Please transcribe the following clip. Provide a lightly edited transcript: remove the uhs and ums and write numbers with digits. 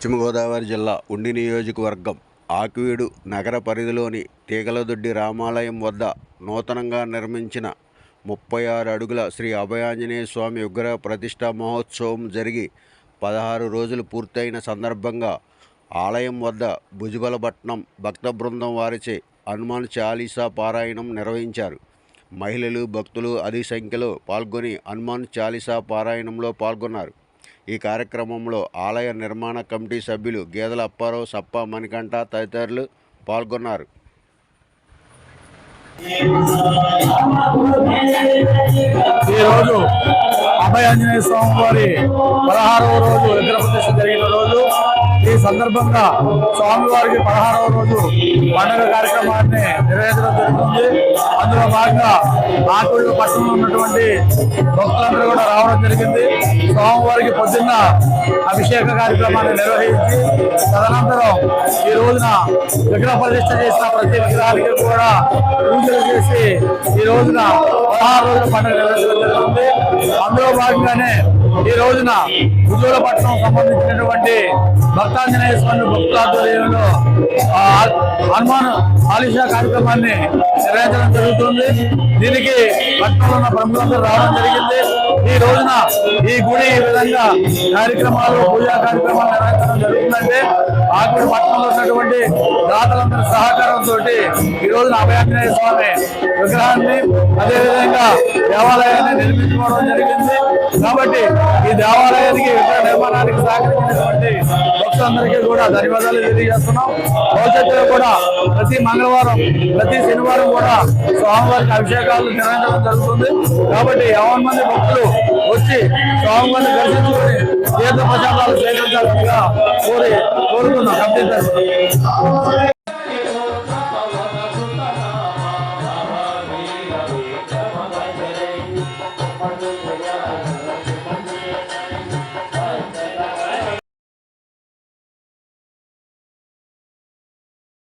పశ్చిమ గోదావరి జిల్లా ఉండి నియోజకవర్గం ఆకివీడు నగర పరిధిలోని తీగలదొడ్డి రామాలయం వద్ద నూతనంగా నిర్మించిన 36 అడుగుల శ్రీ అభయాంజనేయ స్వామి విగ్రహ ప్రతిష్ఠా మహోత్సవం జరిగి 16 రోజులు పూర్తయిన సందర్భంగా ఆలయం వద్ద భుజబలపట్నం భక్త బృందం వారిచే హనుమాన్ చాలీసా పారాయణం నిర్వహించారు. మహిళలు భక్తులు అధిక సంఖ్యలో పాల్గొని హనుమాన్ చాలీసా పారాయణంలో పాల్గొన్నారు. ఈ కార్యక్రమంలో ఆలయ నిర్మాణ కమిటీ సభ్యులు గేదెల అప్పారావు, సప్ప మణికంఠ తదితరులు పాల్గొన్నారు. ఈరోజు అభయాంజనేయ స్వామి వారి 16వ రోజు విగ్రహ ప్రతిష్ఠ జరిగిన రోజు. ఈ సందర్భంగా స్వామివారికి 16వ రోజు పండుగ కార్యక్రమాన్ని నిర్వహించడం జరుగుతుంది. అందులో భాగంగా ఆకుళ్ళు పట్టణంలో ఉన్నటువంటి భక్తులందరూ కూడా రావడం జరిగింది. స్వామివారికి పొద్దున్న అభిషేక కార్యక్రమాన్ని నిర్వహించి తదనంతరం ఈ రోజున విగ్రహ ప్రతిష్ఠ చేసిన ప్రతి విగ్రహానికి కూడా పూజలు చేసి ఈ రోజున 16 రోజుల పండుగ నిర్వహించడం జరుగుతుంది. అందులో భాగంగానే ఈ రోజున భుజబలపట్నం సంబంధించినటువంటి భక్తాంజనేయ స్వామి భక్తుల ఆధ్వర్యంలో హనుమాన్ చాలీసా కార్యక్రమాన్ని నిర్వహించడం జరుగుతుంది. దీనికి పట్టణంలో ఉన్న ప్రముఖులందరూ రావడం జరిగింది. ఈ రోజున ఈ గుడి ఈ విధంగా కార్యక్రమాలు పూజా కార్యక్రమాలు నిర్వహించడం జరుగుతుందంటే ఆకుడు పట్టణంలో ఉన్నటువంటి దాతలందరి సహకారంతో ఈ రోజున అభయాంజనేయ స్వామి విగ్రహాన్ని అదేవిధంగా దేవాలయాన్ని నిర్మించుకోవడం జరిగింది. కాబట్టి ఈ దేవాలయానికి విగ్రహ నిర్మాణానికి సహకరించినటువంటి భక్తులందరికీ కూడా ధన్యవాదాలు తెలియజేస్తున్నాం. భవిష్యత్తులో కూడా ప్రతి మంగళవారం ప్రతి శనివారం కూడా స్వామివారికి అభిషేకాలు నిర్వహించడం జరుగుతుంది. కాబట్టి 50 మంది భక్తులు వచ్చి స్వామివారిని దర్శించుకొని తీర్థ ప్రసాదాలు సేకరించాల్సిందిగా కోరుతున్నాం. కమిటీ తరఫున